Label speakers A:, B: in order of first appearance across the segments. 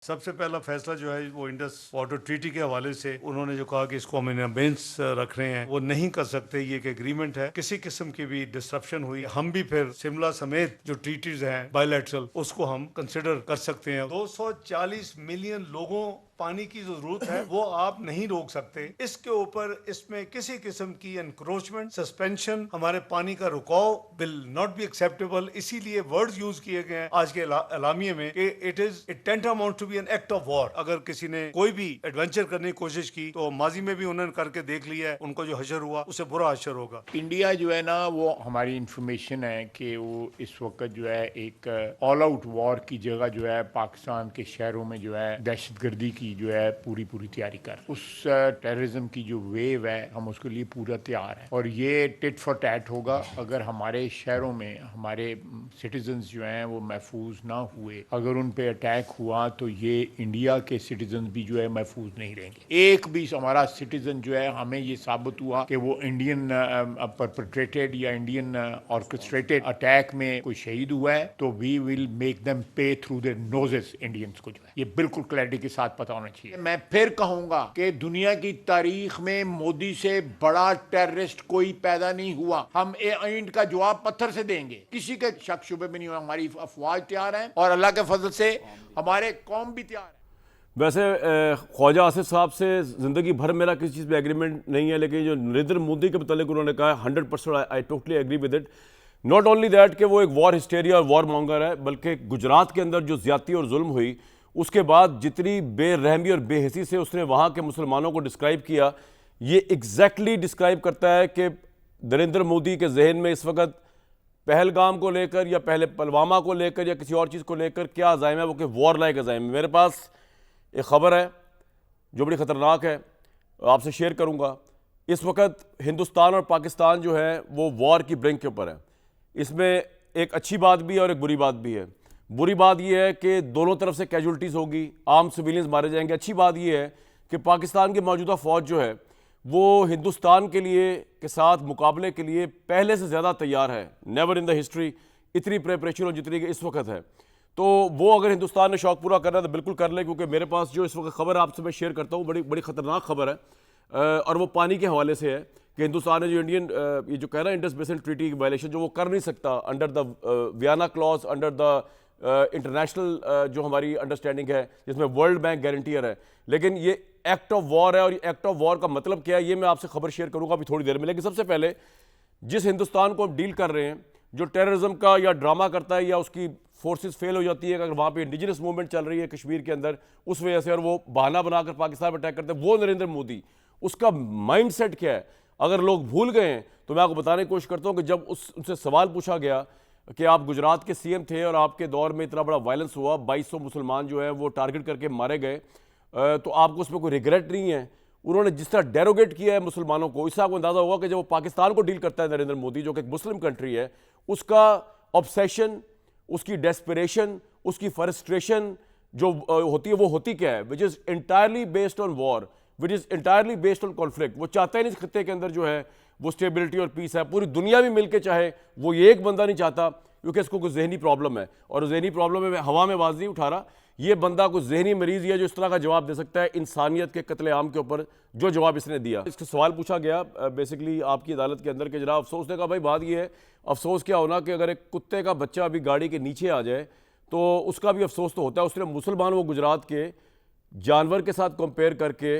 A: सबसे पहला फैसला जो है वो इंडस वाटर ट्रीटी के हवाले से उन्होंने जो कहा कि इसको हम इन अबेंस रख रहे हैं, वो नहीं कर सकते। ये एक एग्रीमेंट है, किसी किस्म की भी डिस्ट्रप्शन हुई हम भी फिर शिमला समेत जो ट्रीटीज हैं बायलैटरल उसको हम कंसिडर कर सकते हैं। 240 मिलियन लोगों पानी की जो जरूरत है वो आप नहीं रोक सकते। इसके ऊपर इसमें किसी किस्म की एनक्रोचमेंट सस्पेंशन हमारे पानी का रुकाव विल नॉट बी एक्सेप्टेबल। इसीलिए वर्ड्स यूज किए गए हैं आज के एलामिये में कि it tantamount to be an act of war. अगर किसी ने कोई भी एडवेंचर करने की कोशिश की तो माजी में भी उन्होंने करके देख लिया है, उनको जो हशर हुआ उससे बुरा हशर होगा।
B: इंडिया जो है ना वो हमारी इंफॉर्मेशन है कि वो इस वक्त जो है एक ऑल आउट वॉर की जगह जो है पाकिस्तान के शहरों में जो है दहशतगर्दी की जो है पूरी तैयारी कर उस टेररिज्म की जो वेव है हम उसके लिए पूरा तैयार हैं। और ये टिट फॉर टैट होगा अगर हमारे शहरों में हमारे सिटीजन्स जो हैं वो महफूज ना हुए। अगर उन पे अटैक हुआ तो ये इंडिया के सिटीजन भी जो है महफूज नहीं रहेंगे। एक भी हमारा सिटीजन जो है हमें ये साबित हुआ कि वो इंडियन परपेट्रेटेड या इंडियन ऑर्केस्ट्रेटेड अटैक में कोई शहीद हुआ है तो वी विल मेक देम पे थ्रू देयर नोजेस। इंडियंस को जो है ये बिल्कुल क्लैरिटी के साथ पता होना चाहिए। मैं फिर कहूंगा कि दुनिया की तारीख में मोदी से बड़ा टेररिस्ट कोई पैदा नहीं हुआ। हम इंड का जवाब पत्थर से देंगे, किसी के शक शुबे में नहीं हुआ। हमारी अफवाज तैयार है और अल्लाह के फजल से हमारे कौम भी तैयार है।
C: वैसे ख्वाजा आसिफ साहब से ज़िंदगी भर मेरा किसी चीज़ पे एग्रीमेंट नहीं है, लेकिन जो नरेंद्र मोदी के मतलब उन्होंने कहा 100% I totally agree with it. Not only that कि वो एक वॉर हिस्टेरिया और वॉर मॉन्गर है, बल्कि गुजरात के अंदर जो ज्यादती और जुल्म हुई उसके बाद जितनी बेरहमी और बेहसी से उसने वहाँ के मुसलमानों को डिस्क्राइब किया, ये एग्जैक्टली डिस्क्राइब करता है कि नरेंद्र मोदी के जहन में इस वक्त पहलगाम को लेकर या पहले पुलवामा को लेकर या किसी और चीज़ को लेकर क्या अज़ाइम है, वो कि वॉर लाइक अज़ाइम है। मेरे पास एक ख़बर है जो बड़ी ख़तरनाक है, आपसे शेयर करूंगा। इस वक्त हिंदुस्तान और पाकिस्तान जो है वो वॉर की ब्रिंक के ऊपर है। इसमें एक अच्छी बात भी है और एक बुरी बात भी है। बुरी बात यह है कि दोनों तरफ से कैजुअल्टीज़ होगी, आम सिविलियंस मारे जाएंगे। अच्छी बात यह है कि पाकिस्तान की मौजूदा फ़ौज जो है वो हिंदुस्तान के लिए के साथ मुकाबले के लिए पहले से ज़्यादा तैयार है। नेवर इन द हिस्ट्री इतनी प्रेपरेशन और जितनी इस वक्त है। तो वो अगर हिंदुस्तान ने शौक पूरा करना है तो बिल्कुल कर ले, क्योंकि मेरे पास जो इस वक्त खबर आपसे मैं शेयर करता हूँ बड़ी बड़ी ख़तरनाक खबर है और वो पानी के हवाले से है कि हिंदुस्तान ने जो इंडियन ये जो कह रहा है इंडस बेसिन ट्रीटी की वायलेशन जो वो कर नहीं सकता under the Vienna clause, under the international जो हमारी अंडरस्टैंडिंग है जिसमें वर्ल्ड बैंक गारंटियर है। लेकिन ये एक्ट ऑफ वॉर है और ये एक्ट ऑफ वॉर का मतलब क्या है ये मैं आपसे खबर शेयर करूँगा अभी थोड़ी देर में। लेकिन सबसे पहले जिस हिंदुस्तान को हम डील कर रहे हैं जो टेररिज्म का या ड्रामा करता है या उसकी फोर्सेस फेल हो जाती है, अगर वहाँ पे इंडिजिनस मूवमेंट चल रही है कश्मीर के अंदर उस वजह से और वो बहाना बनाकर पाकिस्तान पर अटैक करते हैं, वो नरेंद्र मोदी उसका माइंडसेट क्या है अगर लोग भूल गए हैं तो मैं आपको बताने की कोशिश करता हूँ कि जब उनसे सवाल पूछा गया कि आप गुजरात के सीएम थे और आपके दौर में इतना बड़ा वायलेंस हुआ, 2200 मुसलमान जो है वो टारगेट करके मारे गए, तो आपको उसमें कोई रिग्रेट नहीं है? उन्होंने जिस तरह डेरोगेट किया है मुसलमानों को, इससे आपको अंदाजा होगा कि जब वो पाकिस्तान को डील करता है नरेंद्र मोदी जो कि एक मुस्लिम कंट्री है, उसका ऑब्सेशन, उसकी डेस्परेशन, उसकी फ्रस्ट्रेशन जो होती है वो होती क्या है, which is entirely based on war, which is entirely based on conflict. वो चाहता ही नहीं इस खत्ते के अंदर जो है वो स्टेबिलिटी और पीस है। पूरी दुनिया भी मिलकर चाहे, वो ये एक बंदा नहीं चाहता क्योंकि इसको कोई जहनी प्रॉब्लम है, और जहनी प्रॉब्लम में हवा में आवाज़ नहीं उठा रहा। ये बंदा कोई जहनी मरीज है जो इस तरह का जवाब दे सकता है इंसानियत के कत्लेआम के ऊपर जो जवाब इसने दिया। इसका सवाल पूछा गया बेसिकली आपकी अदालत के अंदर के जनाब अफसोस ने कहा भाई बात ये है, अफसोस क्या होना कि अगर एक कुत्ते का बच्चा अभी गाड़ी के नीचे आ जाए तो उसका भी अफसोस तो होता है। उसने मुसलमान वो गुजरात के जानवर के साथ कंपेयर करके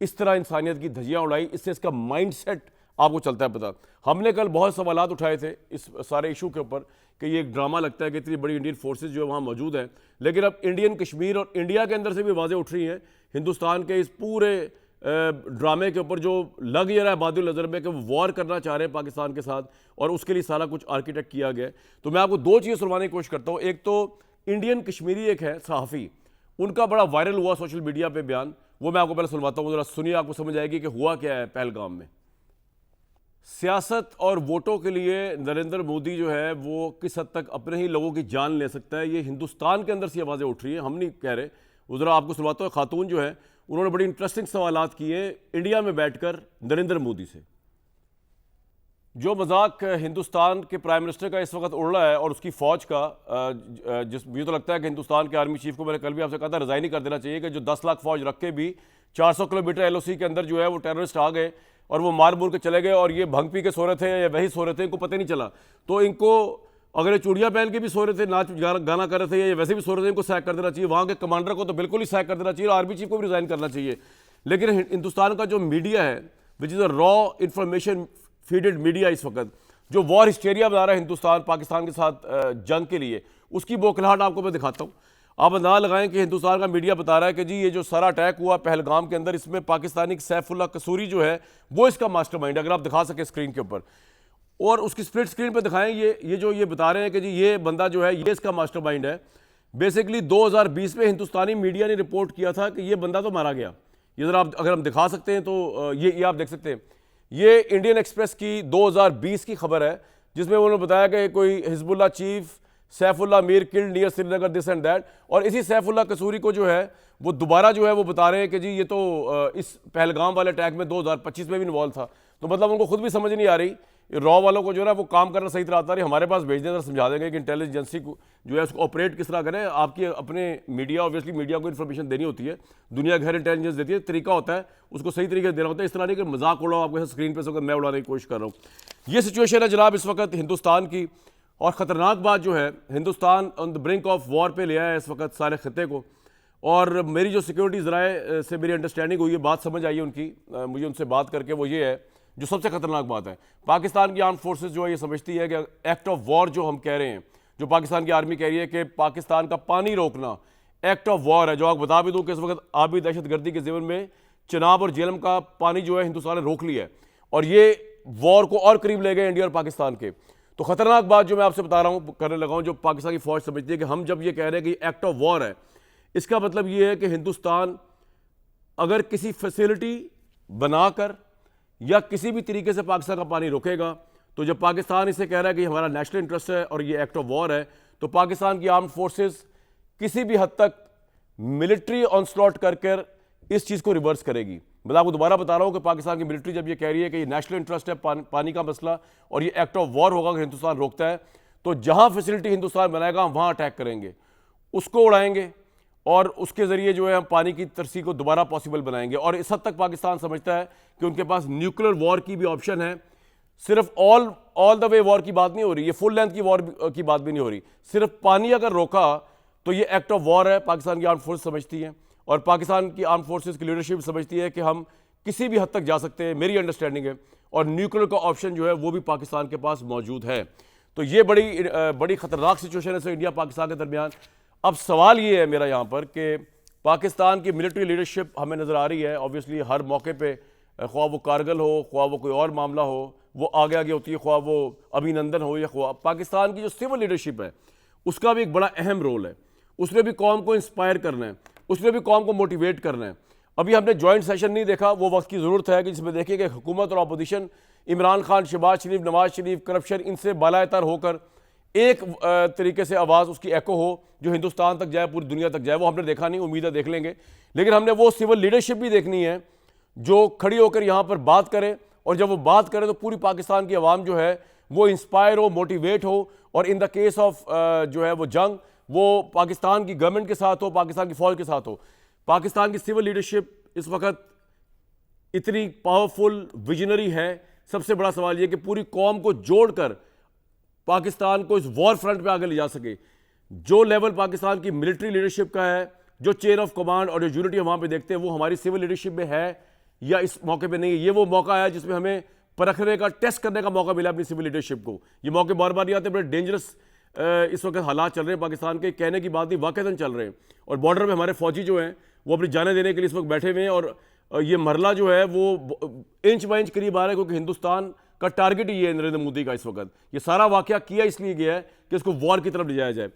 C: इस तरह इंसानियत की धज्जियाँ उड़ाई, इससे इसका माइंड सेट आपको चलता है पता। हमने कल बहुत सवालात उठाए थे इस सारे इशू के ऊपर कि ये एक ड्रामा लगता है कि इतनी बड़ी इंडियन फोर्सेस जो है वहाँ मौजूद हैं, लेकिन अब इंडियन कश्मीर और इंडिया के अंदर से भी आवाज़ें उठ रही हैं हिंदुस्तान के इस पूरे ड्रामे के ऊपर जो लग ये रहा है बादल नज़र में कि वो वॉर करना चाह रहे हैं पाकिस्तान के साथ और उसके लिए सारा कुछ आर्किटेक्ट किया गया है। तो मैं आपको दो चीज़ें सुनवाने की कोशिश करता हूँ। एक तो इंडियन कश्मीरी एक है सहाफ़ी, उनका बड़ा वायरल हुआ सोशल मीडिया पर बयान, वो मैं आपको पहले सुनवाता हूँ, ज़रा सुनिए, आपको समझ आएगी कि हुआ क्या है पहलगाम में। सियासत और वोटों के लिए नरेंद्र मोदी जो है वो किस हद तक अपने ही लोगों की जान ले सकता है, ये हिंदुस्तान के अंदर से आवाज़ें उठ रही हैं, हम नहीं कह रहे। वो ज़रा आपको सुनवाता हूँ, खातून जो है उन्होंने बड़ी इंटरेस्टिंग सवालात किए इंडिया में बैठकर नरेंद्र मोदी से। जो मजाक हिंदुस्तान के प्राइम मिनिस्टर का इस वक्त उड़ रहा है और उसकी फ़ौज का, जिस मुझे तो लगता है कि हिंदुस्तान के आर्मी चीफ को मैंने कल भी आपसे कहा था रिज़ाइन ही कर देना चाहिए कि जो 10 लाख फ़ौज रख के भी 400 किलोमीटर LOC के अंदर जो है वो टेररिस्ट आ गए और वो मार मूर के चले गए और ये भंग पी के सो रहे थे या वही सो रहे थे, इनको पता नहीं चला। तो इनको अगर ये चूड़ियाँ पहन के भी सो रहे थे, नाच गाना कर रहे थे या वैसे भी सो रहे थे, इनको सैक कर देना चाहिए। वहाँ के कमांडर को तो बिल्कुल ही सैक कर देना चाहिए और आर्मी चीफ को भी रिज़ाइन करना चाहिए। लेकिन हिंदुस्तान का जो मीडिया है which is a raw information feeded media, इस वक्त जो वॉर हिस्टेरिया बना रहा है हिंदुस्तान पाकिस्तान के साथ जंग के लिए, उसकी बौखलाहट आपको मैं दिखाता हूँ। आप अंदाजा लगाएं कि हिंदुस्तान का मीडिया बता रहा है कि जी ये जो सारा अटैक हुआ पहलगाम के अंदर, इसमें पाकिस्तानी सैफुल्ला कसूरी जो है वो इसका मास्टरमाइंड, अगर आप दिखा सके स्क्रीन के ऊपर और उसकी स्प्लिट स्क्रीन पर दिखाएं, ये जो ये बता रहे हैं कि जी ये बंदा जो है ये इसका मास्टरमाइंड है। बेसिकली 2020 में हिंदुस्तानी मीडिया ने रिपोर्ट किया था कि ये बंदा तो मारा गया। ये जरा आप अगर हम दिखा सकते हैं तो ये आप देख सकते हैं, ये इंडियन एक्सप्रेस की 2020 की खबर है जिसमें उन्होंने बताया कि कोई Hezbollah chief Saifullah Mir killed near Srinagar this and that, और इसी सैफुल्लाह कसूरी को जो है वो दोबारा जो है वो बता रहे हैं कि जी ये तो इस पहलगाम वाले अटैक में 2025 में भी इन्वॉल्व था। तो मतलब उनको खुद भी समझ नहीं आ रही, रॉ वालों को जो है ना वो काम करना सही तरह आता है। हमारे पास भेज दें, समझा देंगे कि इंटेलिजेंस एजेंसी को जो है उसको ऑपरेट किस तरह करें। आपकी अपने मीडिया, ऑब्वियसली मीडिया को इन्फॉर्मेशन देनी होती है, दुनिया घर इंटेलिजेंस देती है, तरीका होता है उसको सही तरीके से देना होता है। इस तरह नहीं कि मजाक उड़ाओ आपको स्क्रीन पर, मैं उड़ाने की कोशिश कर रहा हूँ। ये सिचुएशन है जनाब इस वक्त हिंदुस्तान की, और ख़तरनाक बात जो है Hindustan on the brink of war पे ले आया है इस वक्त सारे खत्े को। और मेरी जो सिक्योरिटी ज़राए से मेरी अंडरस्टैंडिंग हुई है, बात समझ आई है उनकी, मुझे उनसे बात करके, वो ये है जो सबसे खतरनाक बात है। पाकिस्तान की आर्म फोर्सेस जो है ये समझती है कि एक्ट ऑफ वॉर जो हम कह रहे हैं, जो पाकिस्तान की आर्मी कह रही है कि पाकिस्तान का पानी रोकना एक्ट ऑफ वॉर है। जो आपको बता भी दूं कि इस वक्त आबी दहशतगर्दी के ज़िम्मे में चिनाब और झेलम का पानी जो है हिंदुस्तान ने रोक लिया है और ये वॉर को और करीब ले गए इंडिया और पाकिस्तान के। तो खतरनाक बात जो मैं आपसे बता रहा हूँ, करने लगा हूँ, जो पाकिस्तान की फौज समझती है कि हम जब ये कह रहे हैं कि एक्ट ऑफ वॉर है, इसका मतलब ये है कि हिंदुस्तान अगर किसी फैसिलिटी बनाकर या किसी भी तरीके से पाकिस्तान का पानी रोकेगा, तो जब पाकिस्तान इसे कह रहा है कि हमारा नेशनल इंटरेस्ट है और ये एक्ट ऑफ वॉर है, तो पाकिस्तान की आर्म्ड फोर्सेस किसी भी हद तक मिलिट्री ऑनस्लॉट कर इस चीज़ को रिवर्स करेगी। मैं आपको दोबारा बता रहा हूँ कि पाकिस्तान की मिलिट्री जब ये कह रही है कि ये नेशनल इंटरेस्ट है पानी का मसला और ये एक्ट ऑफ वॉर होगा, अगर हिंदुस्तान रोकता है तो जहाँ फैसिलिटी हिंदुस्तान बनाएगा हम वहाँ अटैक करेंगे, उसको उड़ाएंगे और उसके ज़रिए जो है हम पानी की तरसी को दोबारा पॉसिबल बनाएंगे। और इस हद तक पाकिस्तान समझता है कि उनके पास न्यूक्लियर वॉर की भी ऑप्शन है। सिर्फ ऑल द वे वॉर की बात नहीं हो रही, ये फुल लेंथ की वॉर की बात भी नहीं हो रही, सिर्फ पानी अगर रोका तो ये एक्ट ऑफ वॉर है, पाकिस्तान की आर्म फोर्स समझती है। और पाकिस्तान की आर्म फोर्सेस की लीडरशिप समझती है कि हम किसी भी हद तक जा सकते हैं, मेरी अंडरस्टैंडिंग है, और न्यूक्लियर का ऑप्शन जो है वो भी पाकिस्तान के पास मौजूद है। तो ये बड़ी ख़तरनाक सिचुएशन है इंडिया पाकिस्तान के दरमियान। अब सवाल ये है मेरा यहाँ पर कि पाकिस्तान की मिलिट्री लीडरशिप हमें नज़र आ रही है ऑब्वियसली हर मौके पे, ख्वाह वो कारगिल हो, ख्वाह वो कोई और मामला हो, वो आगे आगे होती है, ख्वाह वो अभिनंदन हो या ख्वाह पाकिस्तान की जो सिविल लीडरशिप है उसका भी एक बड़ा अहम रोल है। उसने भी कौम को इंस्पायर करना है, उसने भी कौम को मोटिवेट करना है। अभी हमने जॉइंट सेशन नहीं देखा, वो वक्त की ज़रूरत है कि जिसमें देखिए कि हुकूमत और अपोजिशन, इमरान खान, शहबाज शरीफ, नवाज शरीफ, करप्शन, इनसे बालातर होकर एक तरीके से आवाज़ उसकी एको हो जो हिंदुस्तान तक जाए, पूरी दुनिया तक जाए। वो हमने देखा नहीं, उम्मीद है देख लेंगे, लेकिन हमने वो सिविल लीडरशिप भी देखनी है जो खड़ी होकर यहाँ पर बात करे, और जब वो बात करे तो पूरी पाकिस्तान की आवाम जो है वो इंस्पायर हो, मोटिवेट हो, और इन द केस ऑफ जो है वो जंग वो पाकिस्तान की गवर्नमेंट के साथ हो, पाकिस्तान की फौज के साथ हो। पाकिस्तान की सिविल लीडरशिप इस वक्त इतनी पावरफुल, विजनरी है। सबसे बड़ा सवाल यह कि पूरी कौम को जोड़कर पाकिस्तान को इस वॉर फ्रंट पे आगे ले जा सके। जो लेवल पाकिस्तान की मिलिट्री लीडरशिप का है, जो चेन ऑफ कमांड और जो यूनिटी हम वहाँ पे देखते हैं, वो हमारी सिविल लीडरशिप में है या इस मौके पे नहीं है। ये वो मौका है जिसमें हमें परखने का, टेस्ट करने का मौका मिला अपनी सिविल लीडरशिप को। ये मौके बार बार नहीं आते, बड़े डेंजरस इस वक्त हालात चल रहे हैं पाकिस्तान के, कहने की बात नहीं, वाकईतन चल रहे हैं। और बॉर्डर पे हमारे फौजी जो हैं वो अपनी जानें देने के लिए इस वक्त बैठे हुए हैं, और ये मरला जो है वो इंच बाय इंच करीब आ रहा है, क्योंकि हिंदुस्तान का टारगेट ही ये है नरेंद्र मोदी का इस वक्त। ये सारा वाकया किया इसलिए गया है कि इसको वॉर की तरफ ले जाया जाए।